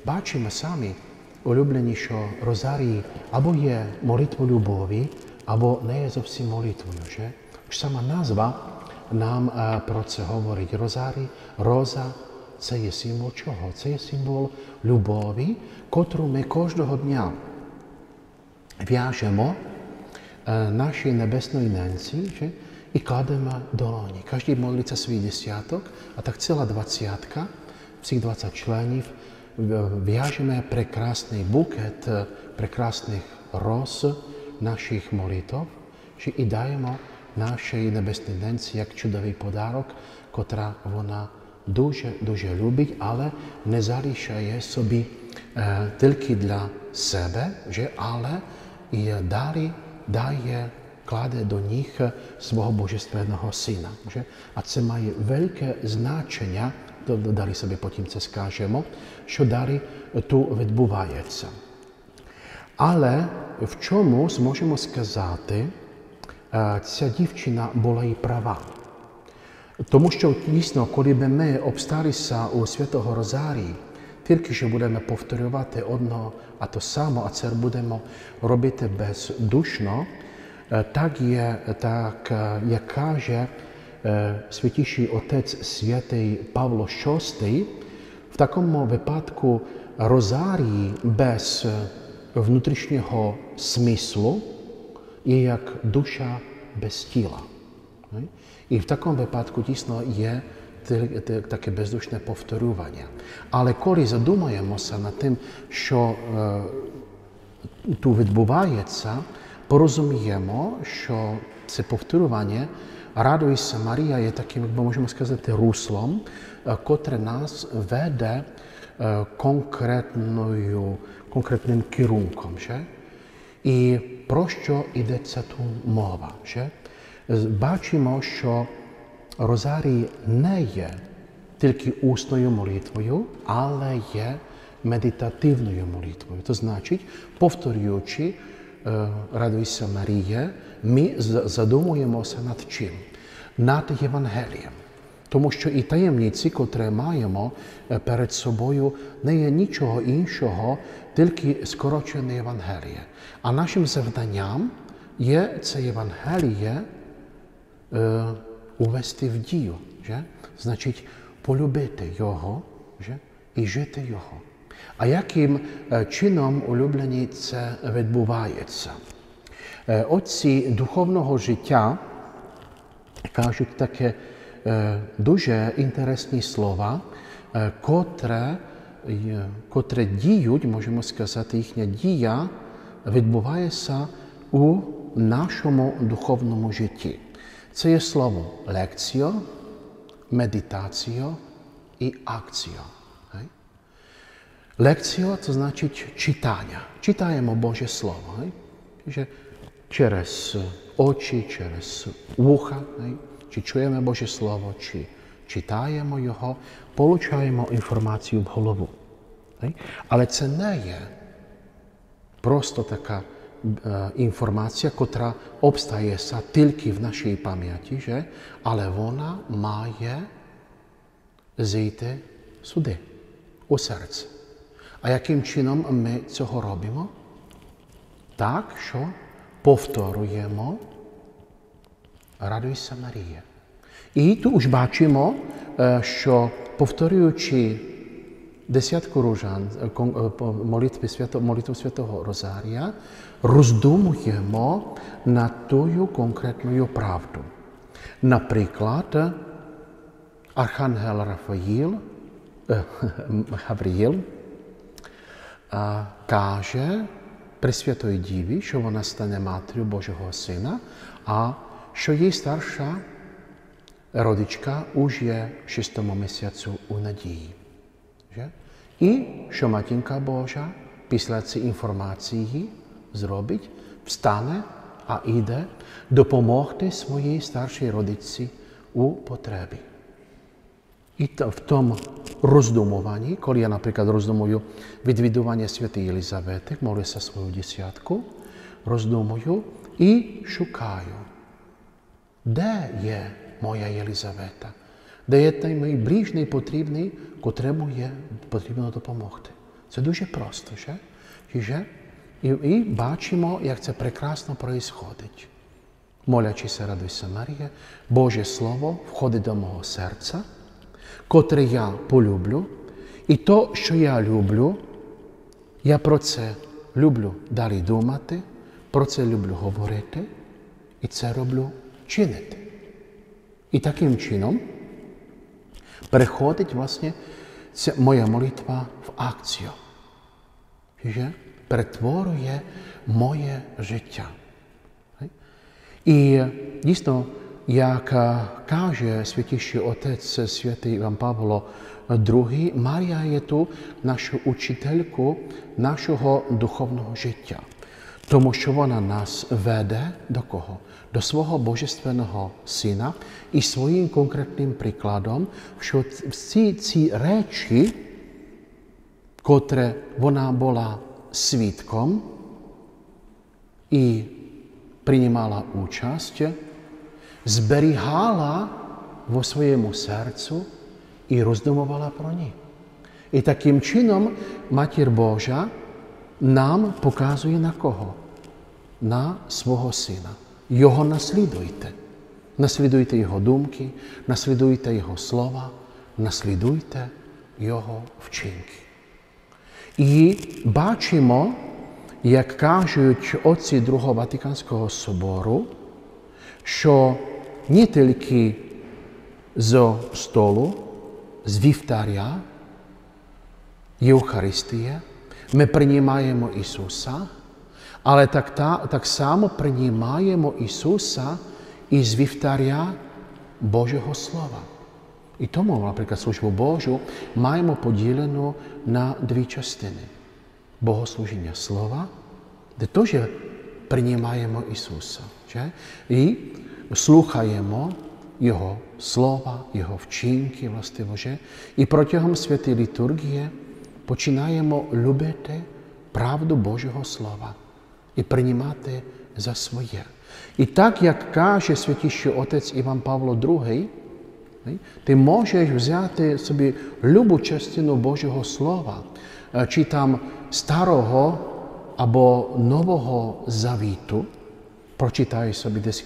бачимо самі, улюблені, що розарій або є молитвою любові, або не є зовсім молитвою. Že? Už сама назва нам про це говорить. Розарій, роза – це є символ чого? Це є символ любові, котру ми кожного дня в'яжемо нашій небесної ненці, že? І кладемо долоні. Кожен молиться свій десяток, а так ціла двадцятка, всіх 20 членів, в'яжемо прекрасний букет прекрасних роз наших молитв, že? І даємо нашій небесній ненці як чудовий подарок, котра вона дуже любить, але не залишає собі тільки для себе, že? Але і далі кладе до них свого божественного сина. Že? А це має велике значення, далі собі потім це скажемо, що далі тут відбувається. Але в чому зможемо сказати, ця дівчина була і права. Тому що, дійсно, коли б ми обсталися у Святого Розарії, тільки що будемо повторювати одно а то само, а це будемо робити бездушно, так, як каже святіший отець святий Павло VI, в такому випадку розарії без внутрішнього смислу є як душа без тіла. І в такому випадку дійсно є таке бездушне повторювання. Але коли задумаємося над тим, що тут відбувається, порозуміємо, що це повторювання «Радуйся, Марія» є таким, як ми можемо сказати, руслом, котре нас веде конкретним керунком. Že? І про що йдеться тут мова? Že? Бачимо, що розарій не є тільки усною молитвою, але є медитативною молитвою. То значить, повторюючи «Радуйся, Марія», ми задумуємося над чим? Над Євангелієм. Тому що і таємниці, котрі маємо перед собою, не є нічого іншого, тільки скорочене Євангеліє. А нашим завданням є це Євангеліє увести в дію. Že? Значить, полюбити його, že? І жити його. А яким чином, улюблені, це відбувається? Отці духовного життя кажуть таке дуже інтересні слова, котре діють, можемо сказати, їхня дія відбувається у нашому духовному житті. Це є слово лекціо, медитаціо і акціо. Лекціо – це значить читання. Читаємо Боже Слово. Через очі, через вуха. Чи чуємо Боже Слово, чи читаємо його, получаємо інформацію в голову. Але це не є просто така інформація, котра обстається тільки в нашій пам'яті, але вона має зійти сюди, у серце. А яким чином ми цього робимо? Так, що повторюємо «Радуйся, Марія». І тут už бачимо, що повторюючи десятку ружан, молитву Святого Розарія, роздумуємо над тою конкретною правду. Наприклад, Архангел Гавриїл каже Пресвятої Діві, що вона стане матір'ю Божого Сина, а що її старша родичка už je v 6. місяцю у надії. І що Матінка Божа після цієї інформації зробить, встане, а йде допомогти своїй старшій родичці у потребі. І в тому роздумуванні, коли я, наприклад, роздумую відвідування Святої Єлизавети, молюся свою десятку, роздумую і шукаю, де є моя Єлизавета, де є той мій ближній потрібний, котрому є потрібно допомогти. Це дуже просто, že? Čiže і бачимо, як це прекрасно происходить. Молячи се, радуй се, Марія, Боже Слово входить до мого серця, котре я полюблю, і то, що я люблю, я про це люблю далі думати, про це люблю говорити, і це роблю чинити. І таким чином переходить, власне, ця моя молитва в акцію. Že перетворює моє життя. І дійсно, як каже святіший отець святий Іван Павло II, Марія є ту нашу учительку нашого духовного життя. Тому що вона нас веде до кого? До свого Божественного Сина і своїм конкретним прикладом, що всі ці речі, котре вона була свідком і приймала участь, зберігала во своєму серцю і роздумувала про них. І таким чином Матір Божа нам показує на кого? На свого Сина. Його наслідуйте. Наслідуйте Його думки, наслідуйте Його слова, наслідуйте Його вчинки. І бачимо, як кажуть отці Другого Ватиканського собору, що не тільки з столу, з вівтаря, Євхаристія, ми приймаємо Ісуса, але так само приймаємо Ісуса із вівтаря Божого Слова. І тому, наприклад, службу Божу маємо поділену на дві частини. Богослужіння Слова, де теж приймаємо Ісуса. І слухаємо Його Слова, Його вчинки, властиво. І протягом святої літургії починаємо любити правду Божого Слова і приймати за своє. І так, як каже святіший отець Іван Павло II, ти можеш взяти собі любу частину Божого Слова, чи там Старого або Нового Завіту, прочитай собі десь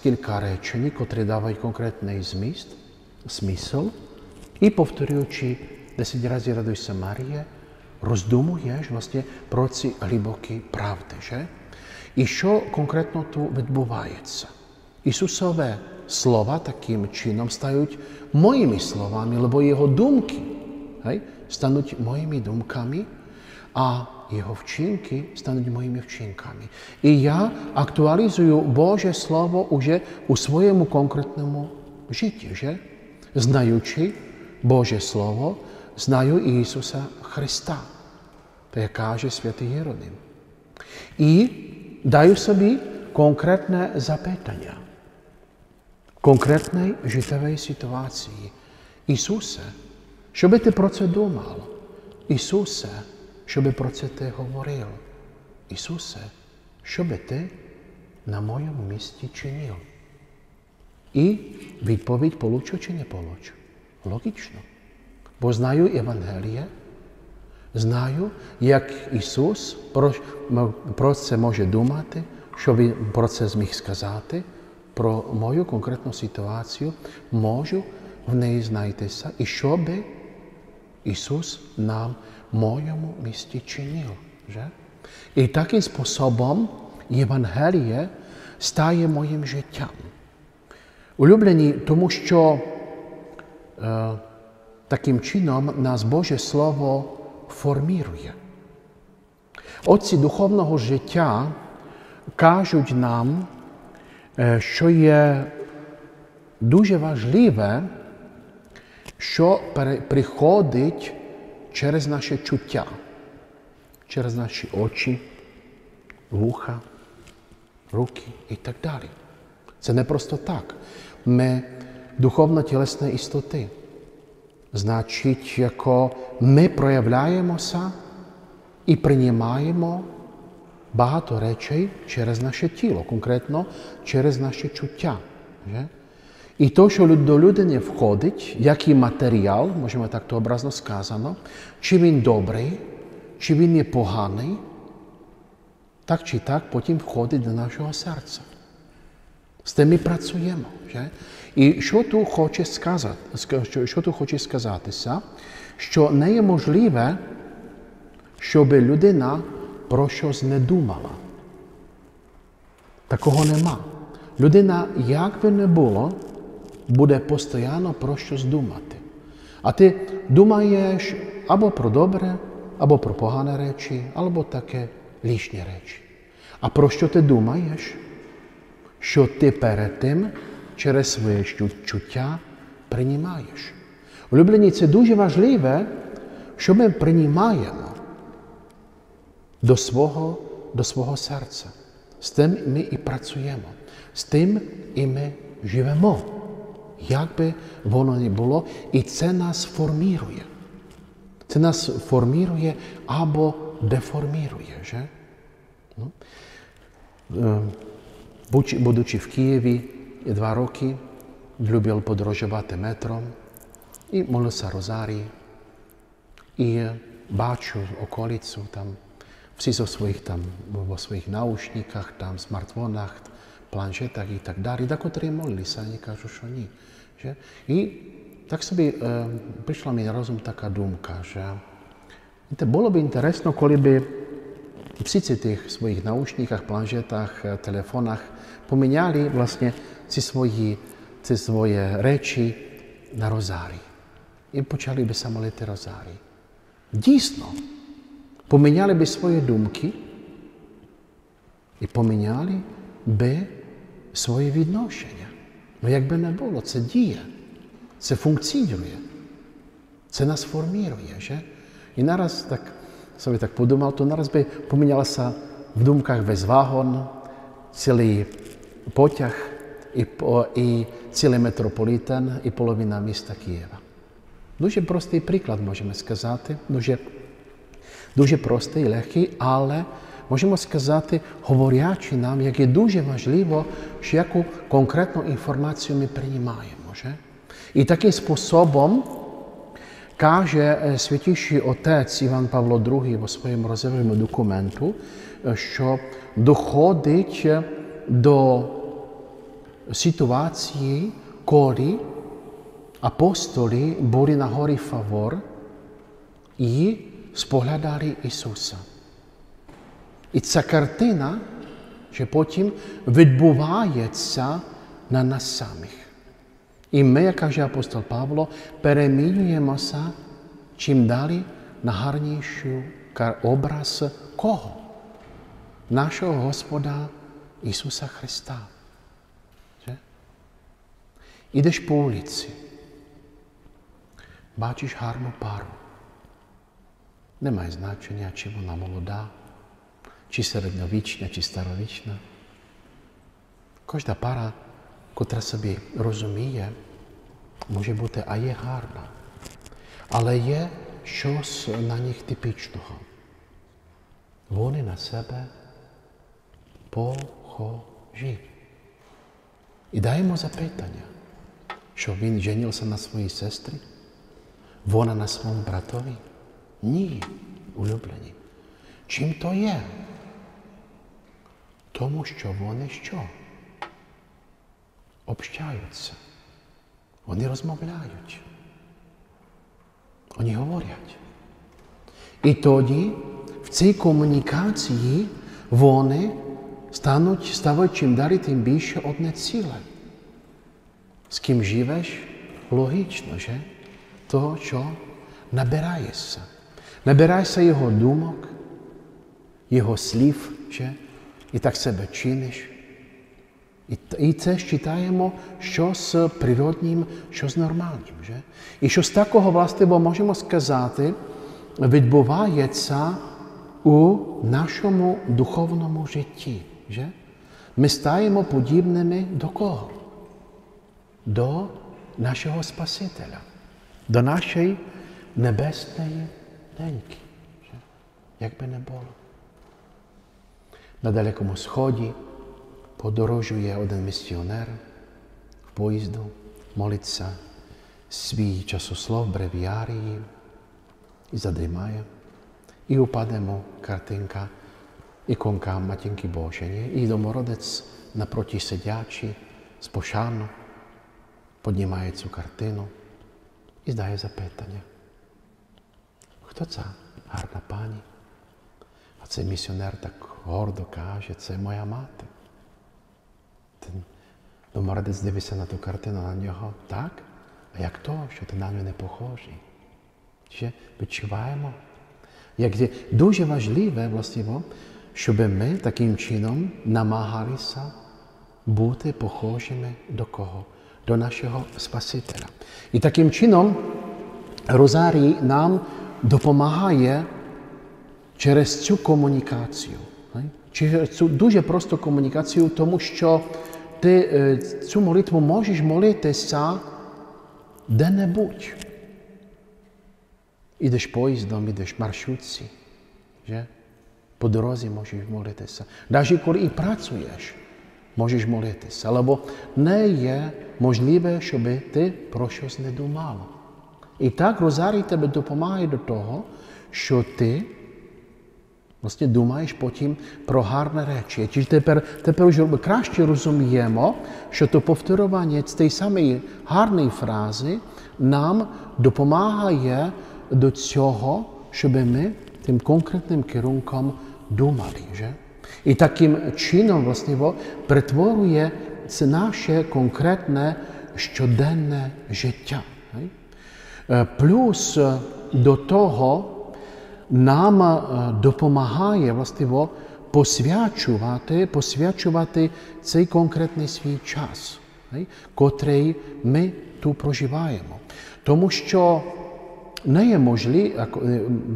кілька речень, котрі дають конкретний смисл, і повторюючи 10 разів радуйся, Марія, роздумуєш власне про ці глибокі правди. Že? І що конкретно тут відбувається? Ісусове слова таким чином стають моїми словами, або Його думки стануть моїми думками, а Його вчинки стануть моїми вчинками. І я актуалізую Боже Слово уже у своєму конкретному житті. Že? Знаючи Боже Слово, знаю Ісуса Христа, то як каже святий Єроним. І даю собі конкретне запитання, конкретної життєвої ситуації. Ісусе, що би ти про це думав? Ісусе, що би про це ти говорив? Ісусе, що би ти на моєму місці чинив? І відповідь получу чи не получу? Логічно. Бо знаю Євангеліє, знаю, як Ісус про це може думати, що Він про це зміг сказати, про мою конкретну ситуацію, можу в неї знайтися, і що би Ісус нам в моєму місті чинив. Že? І таким способом Євангеліє стає моїм життям. Улюблені, тому що таким чином нас Боже Слово формірує. Отці духовного життя кажуть нам, що є дуже важливе, що приходить через наше чуття, через наші очі, вуха, руки і так далі. Це не просто так. Ми духовно-тілесні істоти. Значить, яко ми проявляємося і приймаємо багато речей через наше тіло, конкретно через наше чуття. І то, що до людини входить, який матеріал, можемо так то образно сказано, чи він добрий, чи він є поганий, так чи так потім входить до нашого серця. З тим ми працюємо. Že? І що тут хоче сказатися, що не є можливе, щоб людина про щось не думала. Такого нема. Людина, як би не було, буде постійно про щось думати. А ти думаєш або про добре, або про погані речі, або таке лишні речі. А про що ти думаєш? Що ти перед тим через своє чуття приймаєш. Улюблені, це дуже важливе, що ми приймаємо до свого серця. З тим ми і працюємо. З тим і ми живемо. Як би воно не було, і це нас формірує. Це нас формірує або деформірує. Že? No. Будучи в Києві 2 роки, любив подорожувати метром і молився розарій. І бачу околицю, там всі во своїх наушниках, там, смартфонах, планшетах і так далі. Декотрі молилися, я не кажу, що ні. Že? І так собі прийшла мені на розум така думка, що було б інтересно, коли б всі ці тих своїх наушниках, планшетах, телефонах поміняли власне ці свої речі на розарій. І почали б молити розарій. Дійсно, поміняли б свої думки і поміняли б свої відношення. Ну, як би не було, це діє, це функціонує, це нас формує. Že? І нараз собі так подумав, то нараз би помінялася в думках весь вагон, цілий потяг і цілий метрополітен і половина міста Києва. Дуже простий приклад, можемо сказати, дуже простий, легкий, але можемо сказати, говорячи нам, як є дуже важливо, що яку конкретну інформацію ми приймаємо. Že? І таким способом каже Святіший Отець Іван Павло II у своєму розривному документу, що доходить до ситуації, коли апостоли були на горі Фавор і споглядали Ісуса. І ця картина, що потім відбувається на нас самих. І ми, як каже апостол Павло, перемінюємося чим далі на гарніший образ кого? Нашого Господа Ісуса Христа. Ідеш по вулиці, бачиш гарну пару. Немає значення, чи вона молода, чи середньовічна, чи старовічна. Кожна пара, котра собі розуміє, може бути, а є гарна. Але є щось на них типічного. Вони на себе похожі. І даємо запитання, що він женився на своїй сестрі, вона на своєму братові. Ні, улюблені. Чим то є? Тому що вони що? Общаються. Вони розмовляють. Вони говорять. І тоді в цій комунікації вони ставають чим далі тим більше одне ціле. З ким живеш, логічно, що? То, що набираєшся. Набираєшся його думок, його слів, що? І так себе чиниш. І це вважаємо щось природнім, щось нормальним. Що? І щось такого, власне, можемо сказати, відбувається у нашому духовному житті. Що? Ми стаємо подібними до кого? До нашого Спасителя, до нашої небесної неньки. Як би не було. На Далекому Сході подорожує один місіонер в поїзду молиться свій часослов, бревіарії, і задрімає. І упадемо картинка, іконка Матінки Божої. І домородець напроти сидячи, з пошану, піднімає цю картину і здає запитання. Хто ця гарна пані? А цей місіонер так гордо каже, це моя мати. Домородець дивиться на ту картину, на нього. Так? А як то, що ти на нього не похожий? Чи відчуваємо? Як є дуже важливе, властиво, щоб ми таким чином намагалися бути похожими до кого? До нашого Спасителя. І таким чином Розарій нам допомагає через цю комунікацію. Через цю дуже просту комунікацію, тому що ти цю молитву можеш молитися де-небудь. Ідеш поїздом, ідеш в маршрутці, že? По дорозі можеш молитися. Навіть коли і працюєш, можеш молитися. Або не є можливе, щоб ти про щось не думав. І так Розарій тебе допомагає до того, що ти власне думаєш потім про гарні речі. І тепер вже краще розуміємо, що то повторювання цієї самої гарної фрази нам допомагає до цього, щоб ми тим конкретним керунком думали. Že? І таким чином, власне, перетворює це наше конкретне щоденне життя. Плюс до того нам допомагає, власне, посвячувати цей конкретний свій час, котрий ми тут проживаємо. Тому що не є можливо,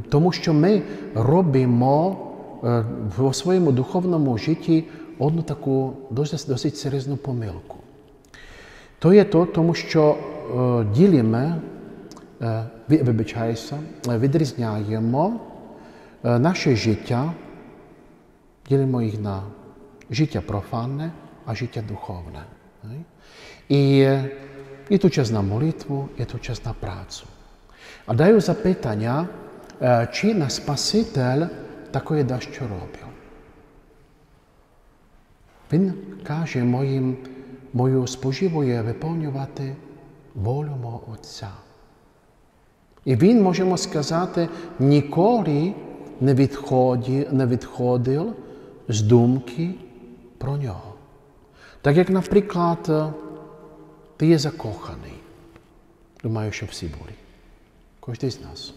тому що ми робимо в своєму духовному житті одну таку досить серйозну помилку. То є то, тому що ділимо, відрізняємо наше життя, ділимо їх на життя профанне, а життя духовне. І тут час на молитву, і тут час на працю. А даю запитання, чи наш Спаситель такое дещо робив. Він каже, мою споживу є виповнювати волю мого Отця. І він, можемо сказати, ніколи не відходив з думки про нього. Так як, наприклад, ти є закоханий. Думаю, що всі були. Кожен з нас.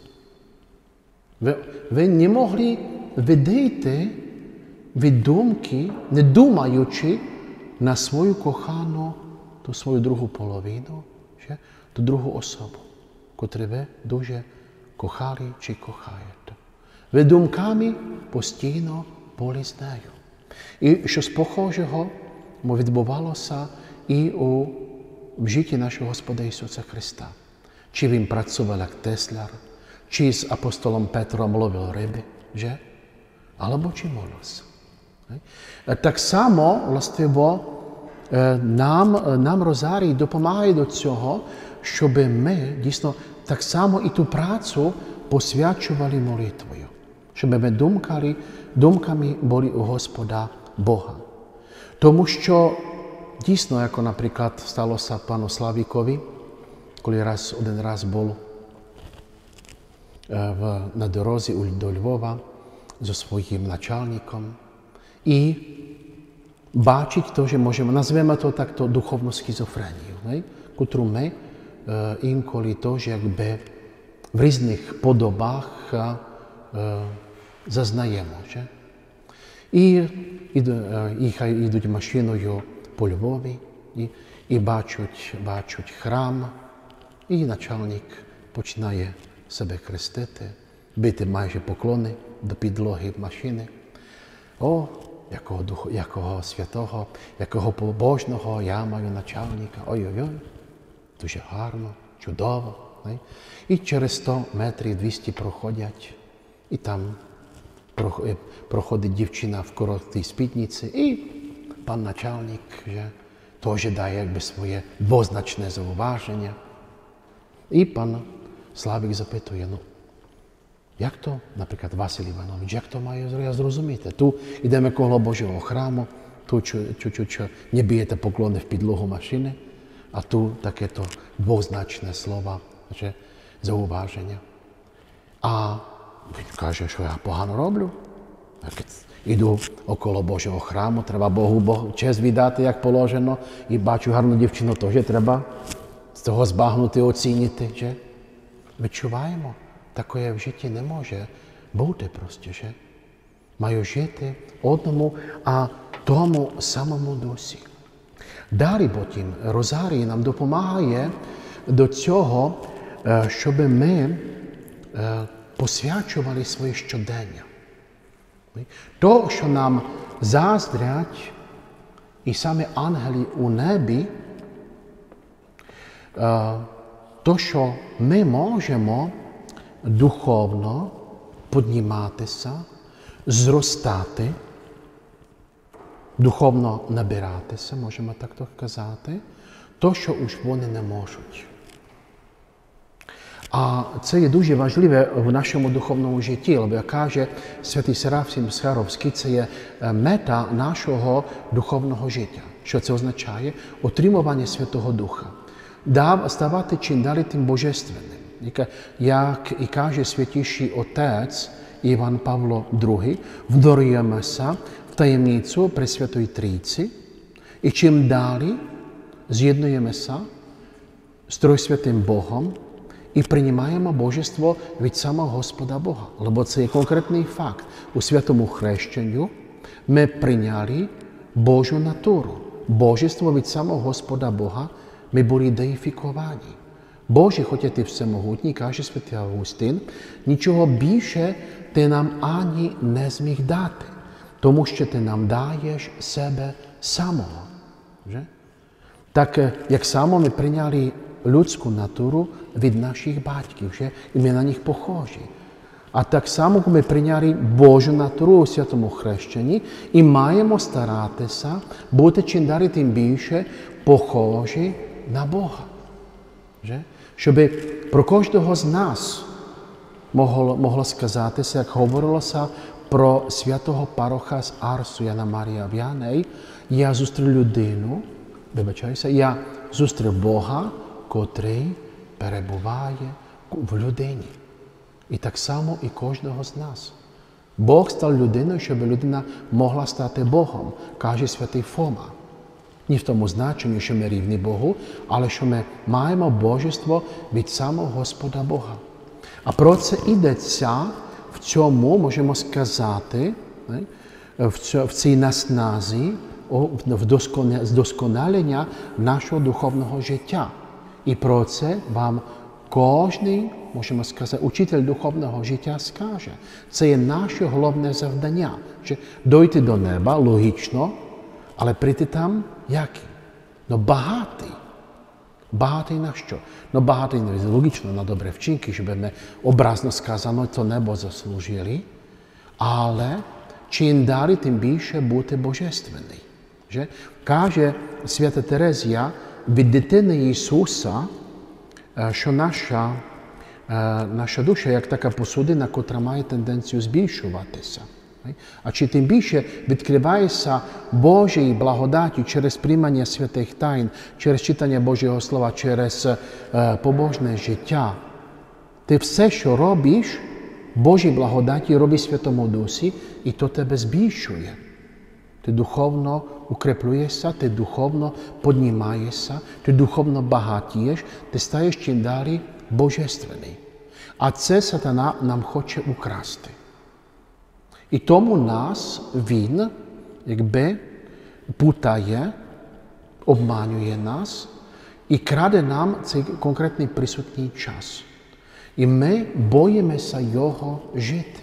Ви не могли відійти від думки, не думаючи на свою кохану, ту свою другу половину, ту другу особу, котру ви дуже кохали чи кохаєте. Ви думками постійно були з нею. І щось похожого відбувалося і в житті нашого Господа Ісуса Христа. Чи він працював як тесляр, чи з апостолом Петром ловив риби, že? Alebo чи молився. Так само, властиво, нам Розарій допомагає до цього, щоб ми, дійсно, так само і ту працю посвячували молитвою. Щоб ми думками були у Господа Бога. Тому що, дійсно, як, наприклад, сталося пану Славікові, коли один раз був на дорозі до Львова зі своїм начальником і бачить то, що можемо, назвемо то так-то духовну schizofrenію, котру ми інколи теж якби в різних подобах зазнаємо. І йдуть машиною по Львові і бачать храм, і начальник починає себе хрестити, бити майже поклони до підлоги машини. О, якого святого, якого побожного я маю начальника. Ой-ой-ой, дуже гарно, чудово. І через 100 метрів 200 проходять, і там проходить дівчина в короткій спідниці, і пан начальник теж дає якби своє двозначне зауваження. І пан Славік запитує, як то, наприклад, Василь Іванович, як то маю зрозуміти? Tu йдемо коло Божого храму, tu чуть-чуть не б'єте поклони в підлогу машини, а tu таке-то двозначне слово, зауваження. А він каже, що я погано роблю. Іду около Божого храму, треба Богу честь віддати, як положено, і бачу гарну дівчину, теж треба з цього збагнути, оцінити. Že? Відчуваємо, таке в житті не може бути просто. Že? Маю жити одному, а тому самому дусі. Далі потім Розарій нам допомагає до цього, щоб ми посвячували своє щодення. То, що нам заздрять і саме ангели у небі, то, що ми можемо духовно підніматися, зростати, духовно набиратися, можемо так казати, то, що уж вони не можуть. А це є дуже важливе в нашому духовному житті, бо, як каже святий Серафим Саровський, це є мета нашого духовного життя. Що це означає? Отримування Святого Духа. Ставати чим далі тим божественним. Як і каже святіший Отець Іван Павло II, вдорюємося в таємницю Пресвятої Трійці, і чим далі з'єднуємося з Тройсвятим Богом, і приймаємо божество від самого Господа Бога. Бо це є конкретний факт. У святому хрещенню ми прийняли Божу натуру. Божество від самого Господа Бога ми були деїфіковані. Боже, хоча ти всемогутній, каже святий Августин, нічого більше ти нам ані не зміг дати, тому що ти нам даєш себе самого. Так, як само ми прийняли людську натуру від наших батьків, і ми на них похожі. А так само ми прийняли Божу натуру у святому хрещенні і маємо старатися бути чим далі тим більше похожі на Бога. Щоб про кожного з нас могло сказатися, як говорилося про святого пароха з Арсу Яна Марія В'яней, я зустрів людину, я зустрів Бога, котрий перебуває в людині. І так само і кожного з нас. Бог став людиною, щоб людина могла стати Богом, каже святий Фома. Не в тому значенні, що ми рівні Богу, але що ми маємо божество від самого Господа Бога. А про це йдеться в цьому, можемо сказати, в цій насназі, вдосконалення нашого духовного життя. І про це вам кожний, можемо сказати, учитель духовного життя скаже. Це є наше головне завдання. Дойти до неба, логічно, але прийти там який? Багатий. Багатий на що? Багатий логічно на добре вчинки, щоб ми образно сказано, то небо заслужили, але чим далі, тим більше бути божественний. Каже свята Терезія, від дитини Ісуса, що наша душа як така посудина, котра має тенденцію збільшуватися. А чи тим більше відкривається Божій благодаті через приймання святих тайн, через читання Божого Слова, через побожне життя. Ти все, що робиш, Божій благодаті робить Святому Дусі, і то тебе збільшує. Ти духовно укріплюєшся, ти духовно піднімаєшся, ти духовно багатієш, ти стаєш чим далі божественний. А це сатана нам хоче украсти. І тому нас він, якби, путає, обманює нас і краде нам цей конкретний присутній час. І ми боїмося його жити.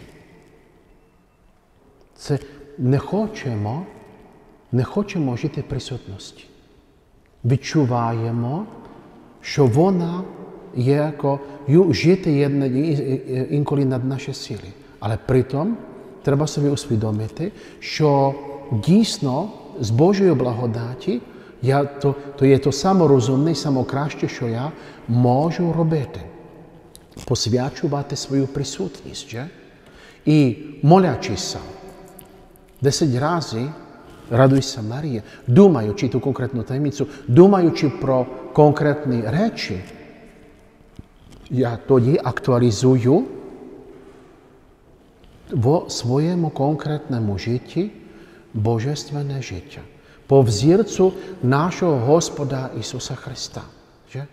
Це не хочемо жити присутності. Відчуваємо, що вона є як жити інколи над наші сили. Але притом треба собі усвідомити, що дійсно з Божої благодаті To je to саморозумне, самокраще, що я можу робити. Посвячувати свою присутність, же? І молячися 10 разів, радуйся, Марія, думаючи ту конкретну таємницю, думаючи про конкретні речі, я тоді актуалізую в своєму конкретному житті божественне життя. По взірцю нашого Господа Ісуса Христа. Že?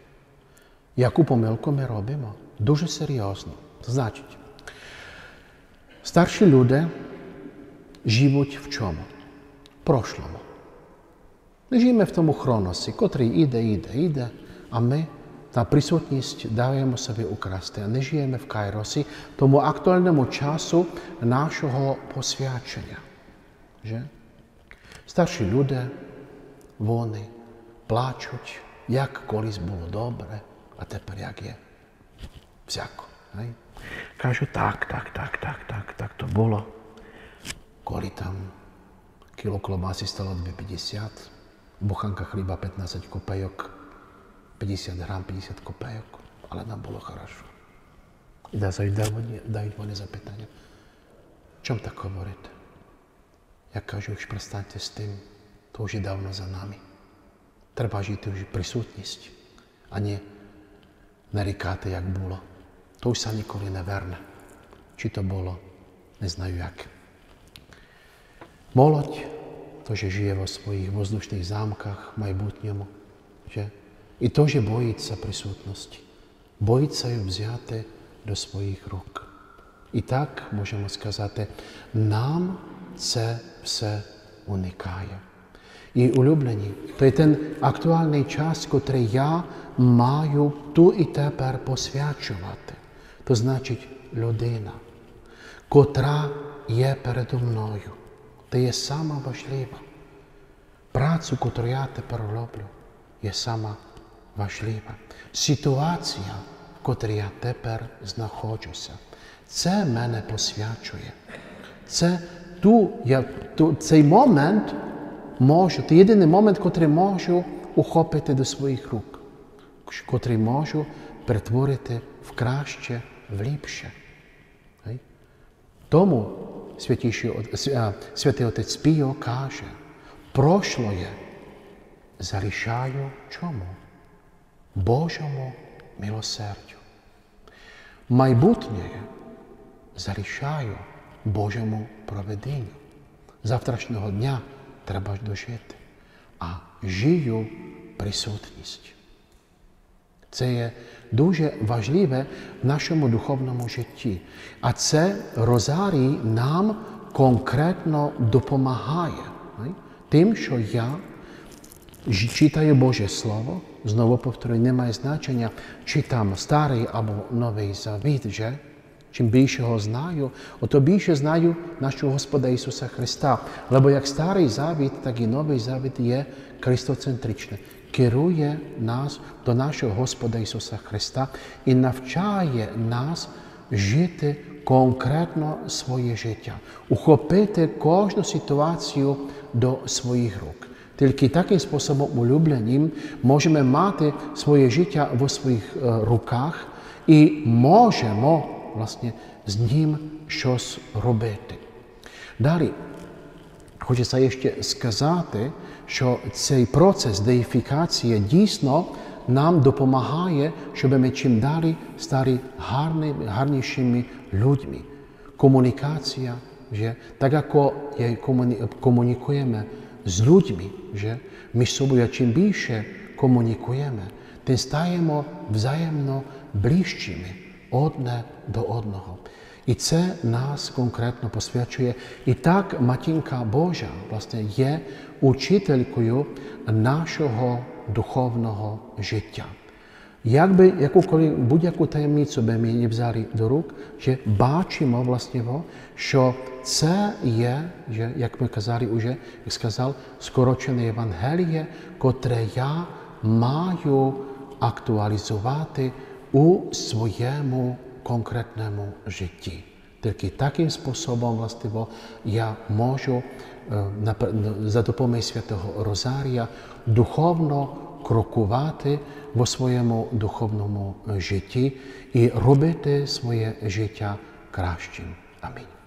Яку помилку ми робимо? Дуже серйозно. Значить, старші люди живуть в чому? В прошлому. Ми живемо в тому хроносі, котрий іде, а ми та присутність даємо собі украсти, а не живемо в кайросі, тому актуальному часу нашого посвячення. Že? Старші люди, вони плачуть, як колись було добре, а тепер як є. Всяко. Кажуть, так, то було. Коли там кіло клобаси стало 2,50, буханка хліба 15 копійок, 50 грам, 50 копійок, але нам було хорошо. І дають вони запитання, чому так говорити? Я кажу, що перестаньте з тим, то вже давно за нами. Треба жити вже присутність, а не нарікати, як було. То вже ніколи не верне. Чи то було, не знаю як. Молодь, теж живе в своїх воздушних замках майбутньому. І теж боїться присутності. Боїться її взяти до своїх рук. І так, можемо сказати, нам це все уникає. І улюблені, то є ten актуальний час, котрий я маю ту і тепер посвячувати. То значить людина, котра є передо мною, то є сама важлива. Працю, котру я тепер роблю, є сама важлива. Ситуація, в котрій я тепер знаходжуся, це мене посвячує. Цей момент можу, це єдиний момент, котрий можу ухопити до своїх рук, котрий можу перетворити в краще, в ліпше. Тому святий отець Піо каже, прошлое залишаю чому? Божому милосердю. Майбутнє залишаю Божому провидінню. Завтрашнього дня треба дожити, а жию присутність. Це є дуже важливе в нашому духовному житті. А це розарій нам конкретно допомагає. Тим, що я читаю Боже Слово, знову повторюю, немає значення, чи там Старий або Новий Завіт, же? Чим більше його знаю, то більше знаю нашого Господа Ісуса Христа. Бо як Старий Завіт, так і Новий Завіт є христоцентричний. Керує нас до нашого Господа Ісуса Христа і навчає нас жити конкретно своє життя, ухопити кожну ситуацію до своїх рук. Тільки таким способом улюбленим можемо мати своє життя в своїх руках і можемо, власне, з ним щось робити. Далі, хочеться ще сказати, що цей процес деїфікації дійсно нам допомагає, щоб ми чим далі стали гарнішими людьми. Комунікація, так як комунікуємо з людьми, між собою чим більше комунікуємо, тим стаємо взаємно ближчими одне до одного. І це нас конкретно посвячує. І так Матінка Божа, власне, є учителькою нашого духовного життя. Будь-яку таємницю би ми не взяли до рук, що бачимо, власне, що це є, як ми казали вже, як сказав, скорочене Євангеліє, котре я маю актуалізувати у своєму конкретному житті. Тільки таким способом, властиво, я можу за допомогою Святого Розарія духовно крокувати в своєму духовному житті і робити своє життя кращим. Амінь.